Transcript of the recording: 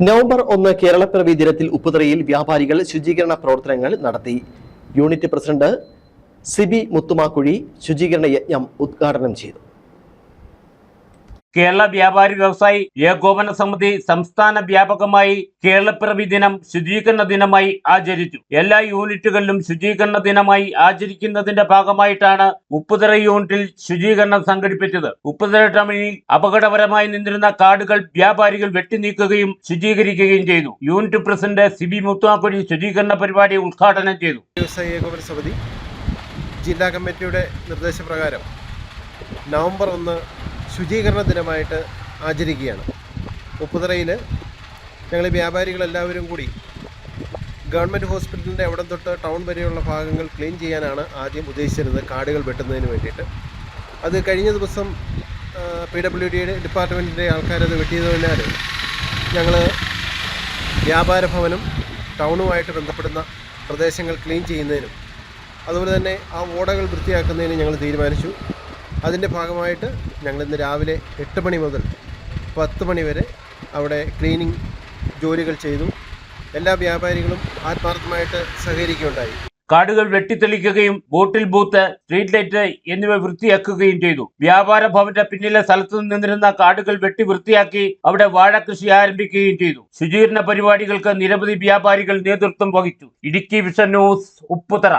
November 1 കേരളപ്പിറവി ദിനത്തിൽ ഉപ്പുതറയിൽ വ്യാപാരികൾ ശുചീകരണ പ്രവർത്തനങ്ങൾ നടത്തി. യൂണിറ്റ് പ്രസിഡന്റ് സിബി മുത്തുമാക്കുഴി ശുചീകരണ യജ്ഞം ഉദ്ഘാടനം ചെയ്തു. കേരള വ്യാപാരി വ്യവസായി ഏകോപന സമിതി സംസ്ഥാന വ്യാപകമായി കേരളപ്പിറവി ദിനം ശുചീകരണ ദിനമായി ആചരിച്ചു. എല്ലാ യൂണിറ്റുകളിലും ശുചീകരണ ദിനമായി ആചരിക്കുന്നതിന്റെ ഭാഗമായിട്ടാണ് ഉപ്പുതറ യൂണിറ്റിൽ ശുചീകരണം സംഘടിപ്പിച്ചത്. ഉപ്പുതറ ടൗണിൽ അപകടകരമായി നിന്നിരുന്ന കാടുകൾ വ്യാപാരികൾ വെട്ടിനീക്കുകയും ശുചീകരിക്കുകയും ചെയ്തു. യൂണിറ്റ് പ്രസിഡന്റ് സിബി മുത്തുമാക്കുഴി ശുചീകരണ പരിപാടി ഉദ്ഘാടനം ചെയ്തു. വ്യവസായി ഏകോപന സമിതി ജില്ലാ കമ്മിറ്റിയുടെ നിർദ്ദേശപ്രകാരം നവംബർ 1 ശുചീകരണ ദിനമായിട്ട് ആചരിക്കുകയാണ്. ഉപ്പുതറയിൽ ഞങ്ങൾ വ്യാപാരികളെല്ലാവരും കൂടി ഗവൺമെൻറ് ഹോസ്പിറ്റലിൻ്റെ അവിടം തൊട്ട് ടൗൺ വരെയുള്ള ഭാഗങ്ങൾ ക്ലീൻ ചെയ്യാനാണ് ആദ്യം ഉദ്ദേശിച്ചിരുന്നത്, കാടുകൾ വെട്ടുന്നതിന് വേണ്ടിയിട്ട്. അത് കഴിഞ്ഞ ദിവസം PWD ഡിപ്പാർട്ട്മെൻറ്റിൻ്റെ ആൾക്കാരത് വെട്ടിയതിനാൽ ഞങ്ങൾ വ്യാപാര ഭവനും ടൗണുമായിട്ട് ബന്ധപ്പെടുന്ന പ്രദേശങ്ങൾ ക്ലീൻ ചെയ്യുന്നതിനും അതുപോലെ തന്നെ ആ ഓടകൾ വൃത്തിയാക്കുന്നതിനും ഞങ്ങൾ തീരുമാനിച്ചു. അതിൻ്റെ ഭാഗമായിട്ട് ഞങ്ങൾ ഇന്ന് രാവിലെ 8 മണി മുതൽ 10 മണി വരെ അവിടെ ക്ലീനിങ് ജോലികൾ ചെയ്തു. എല്ലാ വ്യാപാരികളും ആത്മാർത്ഥമായിട്ട് സഹകരിക്കുകയുണ്ടായി. കാടുകൾ വെട്ടിത്തെളിക്കുകയും ബോട്ടിൽ ബൂത്ത്, സ്ട്രീറ്റ് ലൈറ്റ് എന്നിവ വൃത്തിയാക്കുകയും ചെയ്തു. വ്യാപാര ഭവന്റെ പിന്നിലെ സ്ഥലത്തു നിന്നിരുന്ന കാടുകൾ വെട്ടി വൃത്തിയാക്കി അവിടെ വാഴ കൃഷി ആരംഭിക്കുകയും ചെയ്തു. ശുചീകരണ പരിപാടികൾക്ക് നിരവധി വ്യാപാരികൾ നേതൃത്വം വഹിച്ചു. Idukki vision news, Upputhara.